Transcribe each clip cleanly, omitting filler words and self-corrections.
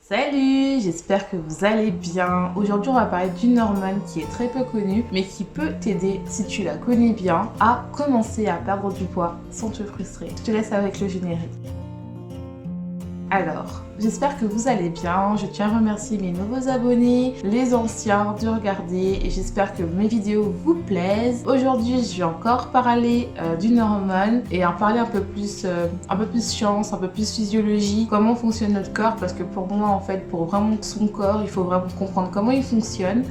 Salut, j'espère que vous allez bien. Aujourd'hui, on va parler d'une hormone qui est très peu connue, mais qui peut t'aider, si tu la connais bien, à commencer à perdre du poids sans te frustrer. Je te laisse avec le générique. Alors, j'espère que vous allez bien. Je tiens à remercier mes nouveaux abonnés, les anciens de regarder et j'espère que mes vidéos vous plaisent. Aujourd'hui, je vais encore parler d'une hormone et en parler un peu plus science, un peu plus physiologie, comment fonctionne notre corps parce que pour moi, en fait, pour vraiment son corps, il faut vraiment comprendre comment il fonctionne.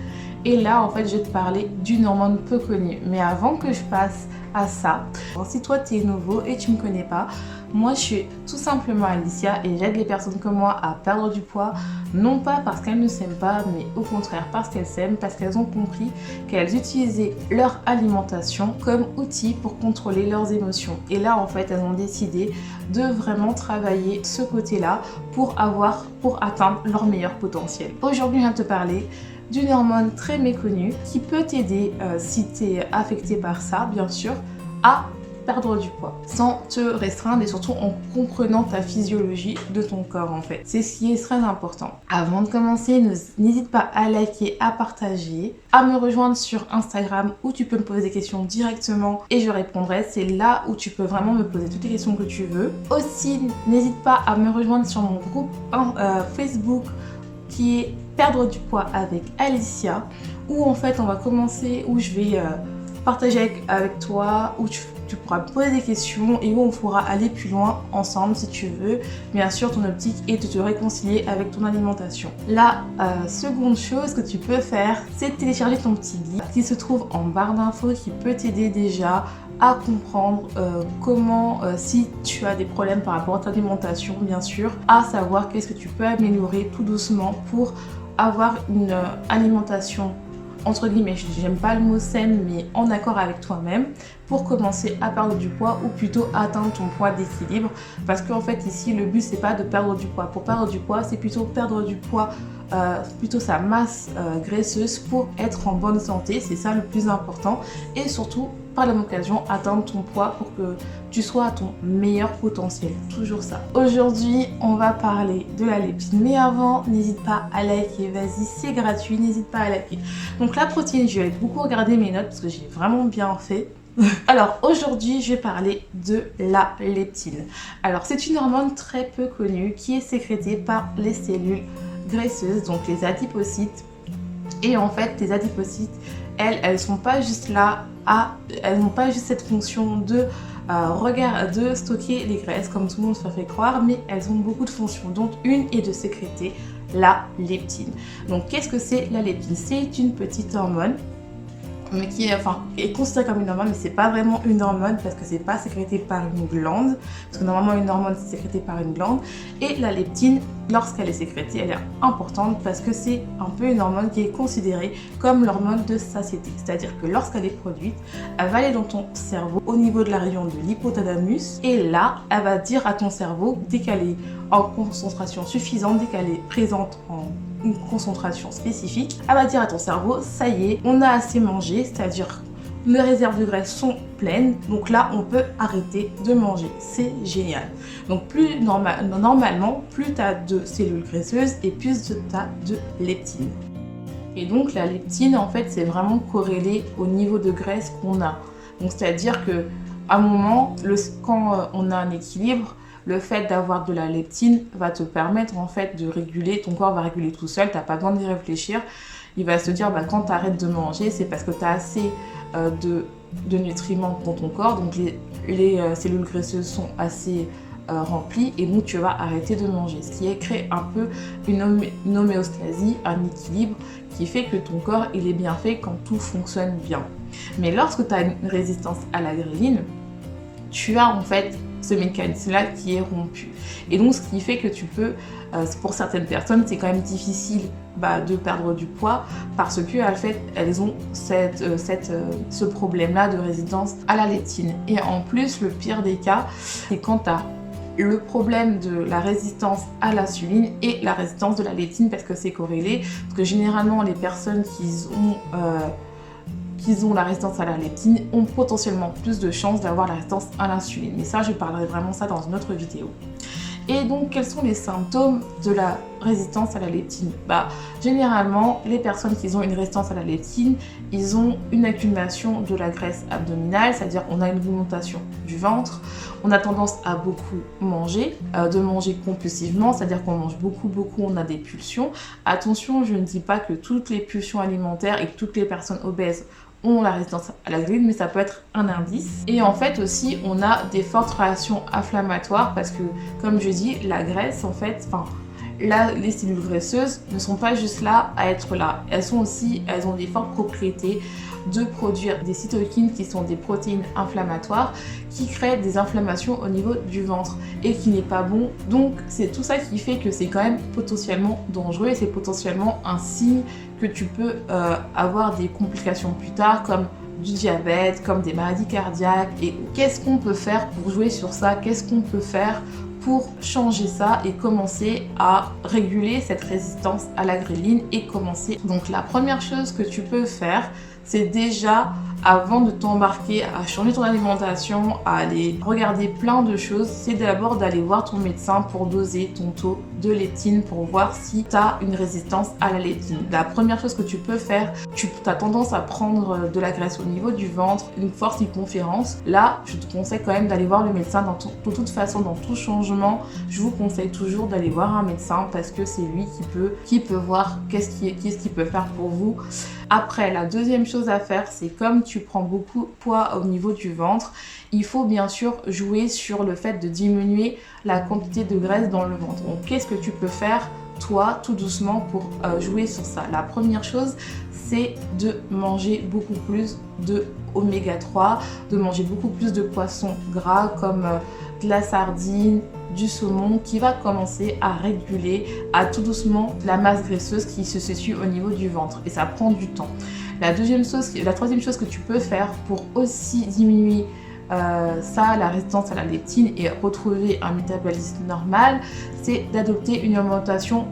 Et là, en fait, je vais te parler d'une hormone peu connue. Mais avant que je passe à ça, si toi, tu es nouveau et tu me connais pas, moi, je suis tout simplement Alicia et j'aide les personnes comme moi à perdre du poids, non pas parce qu'elles ne s'aiment pas, mais au contraire parce qu'elles s'aiment, parce qu'elles ont compris qu'elles utilisaient leur alimentation comme outil pour contrôler leurs émotions. Et là, en fait, elles ont décidé de vraiment travailler ce côté-là pour atteindre leur meilleur potentiel. Aujourd'hui, je viens te parler d'une hormone très méconnue qui peut t'aider, si tu es affecté par ça, bien sûr, à perdre du poids sans te restreindre et surtout en comprenant ta physiologie de ton corps en fait. C'est ce qui est très important. Avant de commencer, n'hésite pas à liker, à partager, à me rejoindre sur Instagram où tu peux me poser des questions directement et je répondrai. C'est là où tu peux vraiment me poser toutes les questions que tu veux. Aussi, n'hésite pas à me rejoindre sur mon groupe Facebook qui est Perdre du poids avec Alicia où en fait on va commencer, où je vais partager avec toi, où tu pourras me poser des questions et où on pourra aller plus loin ensemble si tu veux. Bien sûr, ton optique est de te réconcilier avec ton alimentation. La seconde chose que tu peux faire, c'est de télécharger ton petit guide qui se trouve en barre d'infos qui peut t'aider déjà à comprendre comment, si tu as des problèmes par rapport à ta alimentation, bien sûr, à savoir qu'est-ce que tu peux améliorer tout doucement pour avoir une alimentation entre guillemets, j'aime pas le mot saine, mais en accord avec toi-même pour commencer à perdre du poids ou plutôt atteindre ton poids d'équilibre. Parce qu'en fait ici, le but c'est pas de perdre du poids. Pour perdre du poids, c'est plutôt perdre du poids, plutôt sa masse graisseuse pour être en bonne santé. C'est ça le plus important. Et surtout, par la même occasion, atteindre ton poids pour que tu sois à ton meilleur potentiel. Toujours ça. Aujourd'hui, on va parler de la leptine. Mais avant, n'hésite pas à liker. Vas-y, c'est gratuit. N'hésite pas à liker. Donc la protéine, je vais beaucoup regarder mes notes parce que j'ai vraiment bien fait. Alors aujourd'hui, je vais parler de la leptine. Alors c'est une hormone très peu connue qui est sécrétée par les cellules graisseuses, donc les adipocytes. Et en fait, les adipocytes, elles sont pas juste là elles n'ont pas juste cette fonction de stocker les graisses comme tout le monde se fait croire, mais elles ont beaucoup de fonctions, dont une est de sécréter la leptine. Donc qu'est-ce que c'est la leptine? C'est une petite hormone mais qui est considérée comme une hormone, mais c'est pas vraiment une hormone parce que c'est pas sécrété par une glande, parce que normalement une hormone c'est sécrété par une glande, et la leptine, lorsqu'elle est sécrétée, elle est importante parce que c'est un peu une hormone qui est considérée comme l'hormone de satiété, c'est-à-dire que lorsqu'elle est produite, elle va aller dans ton cerveau au niveau de la région de l'hypothalamus, et là, elle va dire à ton cerveau, dès qu'elle est en concentration suffisante, dès qu'elle est présente en une concentration spécifique, elle va dire à ton cerveau, ça y est, on a assez mangé, c'est-à-dire les réserves de graisse sont pleines, donc là on peut arrêter de manger, c'est génial. Donc normalement, plus tu as de cellules graisseuses et plus tu as de leptine. Et donc la leptine, en fait, c'est vraiment corrélé au niveau de graisse qu'on a. Donc c'est-à-dire que à un moment, quand on a un équilibre, le fait d'avoir de la leptine va te permettre en fait de réguler, ton corps va réguler tout seul, tu n'as pas besoin d'y réfléchir. Il va se dire quand tu arrêtes de manger, c'est parce que tu as assez de nutriments dans ton corps, donc les cellules graisseuses sont assez remplies et donc tu vas arrêter de manger. Ce qui crée un peu une homéostasie, un équilibre qui fait que ton corps il est bien fait quand tout fonctionne bien. Mais lorsque tu as une résistance à la gréline, tu as en fait ce mécanisme-là qui est rompu. Et donc, ce qui fait que tu peux, pour certaines personnes, c'est quand même difficile de perdre du poids parce que en fait, elles ont ce problème-là de résistance à la leptine. Et en plus, le pire des cas, c'est quand tu as le problème de la résistance à l'insuline et la résistance de la leptine parce que c'est corrélé. Parce que généralement, les personnes qui ont la résistance à la leptine ont potentiellement plus de chances d'avoir la résistance à l'insuline. Mais ça, je parlerai vraiment ça dans une autre vidéo. Et donc, quels sont les symptômes de la résistance à la leptine? Généralement, les personnes qui ont une résistance à la leptine, ils ont une accumulation de la graisse abdominale, c'est-à-dire on a une augmentation du ventre, on a tendance à beaucoup manger, de manger compulsivement, c'est-à-dire qu'on mange beaucoup, on a des pulsions. Attention, je ne dis pas que toutes les pulsions alimentaires et que toutes les personnes obèses ont la résistance à la ghreline, mais ça peut être un indice. Et en fait aussi, on a des fortes réactions inflammatoires parce que, comme je dis, la graisse, en fait, les cellules graisseuses ne sont pas juste là à être là. Elles ont des fortes propriétés de produire des cytokines qui sont des protéines inflammatoires qui créent des inflammations au niveau du ventre et qui n'est pas bon. Donc c'est tout ça qui fait que c'est quand même potentiellement dangereux et c'est potentiellement un signe que tu peux avoir des complications plus tard comme du diabète, comme des maladies cardiaques. Et qu'est-ce qu'on peut faire pour jouer sur ça? Qu'est-ce qu'on peut faire pour changer ça et commencer à réguler cette résistance à la ghreline et commencer? Donc la première chose que tu peux faire, c'est déjà, avant de t'embarquer à changer ton alimentation, à aller regarder plein de choses, c'est d'abord d'aller voir ton médecin pour doser ton taux de leptine pour voir si tu as une résistance à la leptine. La première chose que tu peux faire, tu as tendance à prendre de la graisse au niveau du ventre, une forte hypoconférence. Là, je te conseille quand même d'aller voir le médecin. De toute façon, dans tout changement, je vous conseille toujours d'aller voir un médecin parce que c'est lui qui peut voir qu'est-ce qu'il peut faire pour vous. Après, la deuxième chose à faire, c'est comme tu prends beaucoup de poids au niveau du ventre, il faut bien sûr jouer sur le fait de diminuer la quantité de graisse dans le ventre. Donc, qu'est-ce que tu peux faire, toi, tout doucement, pour jouer sur ça? La première chose, c'est de manger beaucoup plus de oméga 3, de manger beaucoup plus de poissons gras comme de la sardine, du saumon, qui va commencer à réguler à tout doucement la masse graisseuse qui se situe au niveau du ventre et ça prend du temps. La troisième chose que tu peux faire pour aussi diminuer la résistance à la leptine et retrouver un métabolisme normal, c'est d'adopter une alimentation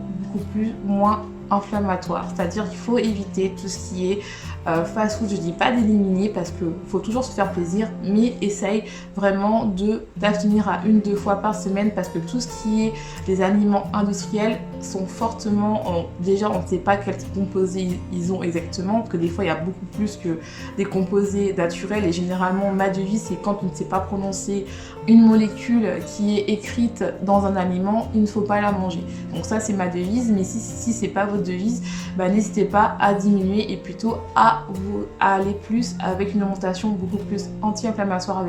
moins inflammatoire, c'est-à-dire qu'il faut éviter tout ce qui est fast food. Je dis pas d'éliminer parce qu'il faut toujours se faire plaisir, mais essaye vraiment d'abstenir à 1-2 fois par semaine parce que tout ce qui est des aliments industriels sont fortement, déjà on ne sait pas quels composés ils ont exactement, parce que des fois il y a beaucoup plus que des composés naturels et généralement ma devise c'est quand on ne sait pas prononcer une molécule qui est écrite dans un aliment, il ne faut pas la manger. Donc ça c'est ma devise, mais si c'est pas votre devise, n'hésitez pas à diminuer et plutôt à aller plus avec une alimentation beaucoup plus anti-inflammatoire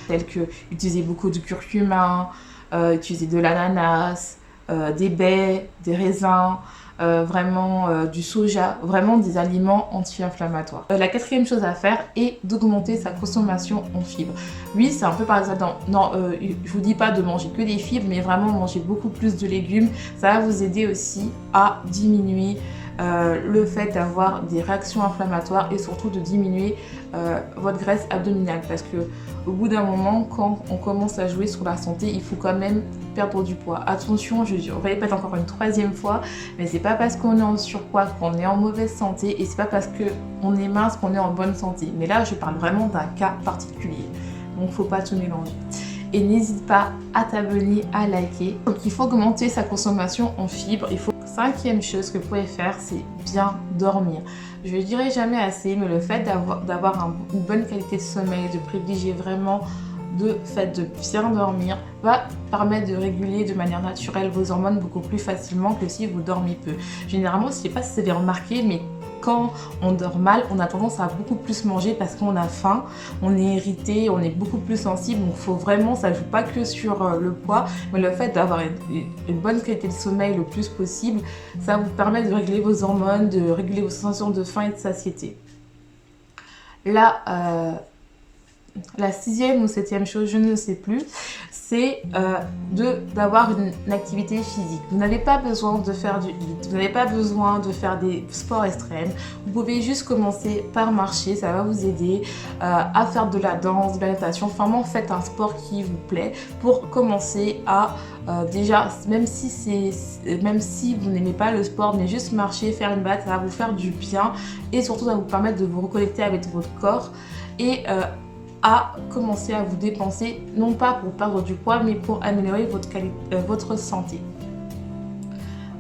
telles que utiliser beaucoup de curcuma, utiliser de l'ananas, des baies, des raisins, du soja, vraiment des aliments anti-inflammatoires. La quatrième chose à faire est d'augmenter sa consommation en fibres. Oui, c'est un peu par exemple, je vous dis pas de manger que des fibres, mais vraiment manger beaucoup plus de légumes. Ça va vous aider aussi à diminuer le fait d'avoir des réactions inflammatoires et surtout de diminuer votre graisse abdominale parce que au bout d'un moment, quand on commence à jouer sur la santé, il faut quand même perdre du poids. Attention, je répète encore une troisième fois, mais c'est pas parce qu'on est en surpoids qu'on est en mauvaise santé et c'est pas parce qu'on est mince qu'on est en bonne santé. Mais là, je parle vraiment d'un cas particulier, donc faut pas tout mélanger. Et n'hésite pas à t'abonner, à liker. Donc il faut augmenter sa consommation en fibres. Cinquième chose que vous pouvez faire, c'est bien dormir. Je ne dirai jamais assez, mais le fait d'avoir une bonne qualité de sommeil, de privilégier vraiment le fait de bien dormir, va permettre de réguler de manière naturelle vos hormones beaucoup plus facilement que si vous dormez peu. Généralement, je ne sais pas si vous avez remarqué, mais quand on dort mal, on a tendance à beaucoup plus manger parce qu'on a faim, on est irrité, on est beaucoup plus sensible. Donc faut vraiment, ça ne joue pas que sur le poids, mais le fait d'avoir une bonne qualité de sommeil le plus possible, ça vous permet de réguler vos hormones, de réguler vos sensations de faim et de satiété. Là, la sixième ou septième chose, je ne sais plus, c'est d'avoir une activité physique. Vous n'avez pas besoin de faire du HIIT, vous n'avez pas besoin de faire des sports extrêmes. Vous pouvez juste commencer par marcher, ça va vous aider à faire de la danse, de la natation. Vraiment, faites un sport qui vous plaît pour commencer à déjà, même si vous n'aimez pas le sport, mais juste marcher, faire une balade, ça va vous faire du bien et surtout ça va vous permettre de vous reconnecter avec votre corps et à commencer à vous dépenser, non pas pour perdre du poids, mais pour améliorer votre santé.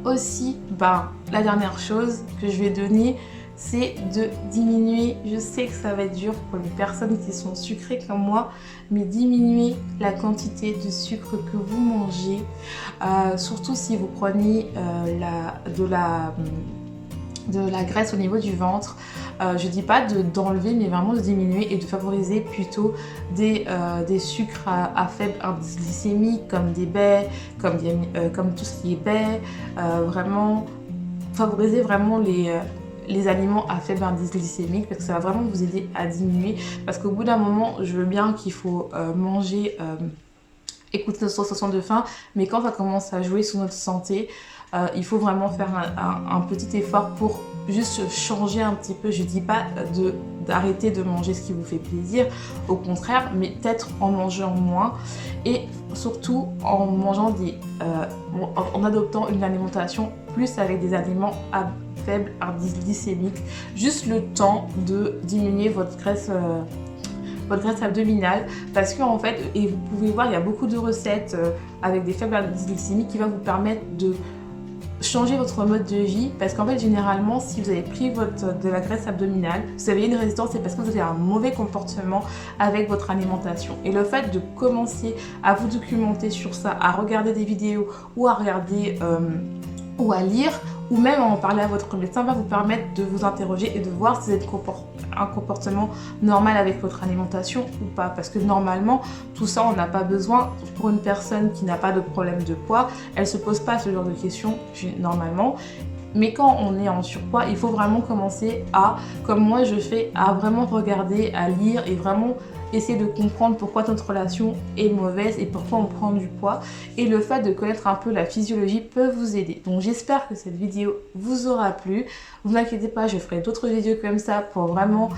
Aussi, la dernière chose que je vais donner, c'est de diminuer, je sais que ça va être dur pour les personnes qui sont sucrées comme moi, mais diminuer la quantité de sucre que vous mangez, surtout si vous prenez de la graisse au niveau du ventre. Je dis pas d'enlever, mais vraiment de diminuer et de favoriser plutôt des sucres à faible indice glycémique, comme des baies, comme tout ce qui est baies. Vraiment favoriser vraiment les aliments à faible indice glycémique, parce que ça va vraiment vous aider à diminuer. Parce qu'au bout d'un moment, je veux bien qu'il faut manger, écouter notre sensation de faim, mais quand ça commence à jouer sur notre santé, il faut vraiment faire un petit effort pour juste changer un petit peu. Je dis pas d'arrêter de manger ce qui vous fait plaisir, au contraire, mais peut-être en mangeant moins et surtout en mangeant en adoptant une alimentation plus avec des aliments à faible indice glycémique, juste le temps de diminuer votre graisse abdominale, parce qu'en fait, et vous pouvez voir, il y a beaucoup de recettes avec des faibles indices glycémiques qui va vous permettre de changer votre mode de vie, parce qu'en fait généralement si vous avez pris de la graisse abdominale, vous avez une résistance, c'est parce que vous avez un mauvais comportement avec votre alimentation. Et le fait de commencer à vous documenter sur ça, à regarder des vidéos ou à regarder ou à lire, ou même en parler à votre médecin, va vous permettre de vous interroger et de voir si vous êtes un comportement normal avec votre alimentation ou pas. Parce que normalement, tout ça, on n'a pas besoin. Pour une personne qui n'a pas de problème de poids, elle ne se pose pas ce genre de questions normalement. Mais quand on est en surpoids, il faut vraiment commencer comme moi je fais, à vraiment regarder, à lire et vraiment essayer de comprendre pourquoi notre relation est mauvaise et pourquoi on prend du poids. Et le fait de connaître un peu la physiologie peut vous aider. Donc j'espère que cette vidéo vous aura plu. Vous n'inquiétez pas, je ferai d'autres vidéos comme ça pour vraiment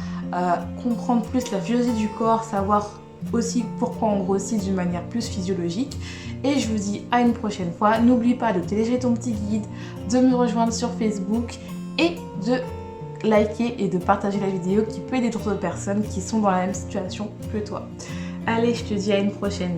comprendre plus la physiologie du corps, savoir aussi pourquoi on grossit d'une manière plus physiologique. Et je vous dis à une prochaine fois. N'oublie pas de télécharger ton petit guide, de me rejoindre sur Facebook et de liker et de partager la vidéo qui peut aider d'autres personnes qui sont dans la même situation que toi. Allez, je te dis à une prochaine.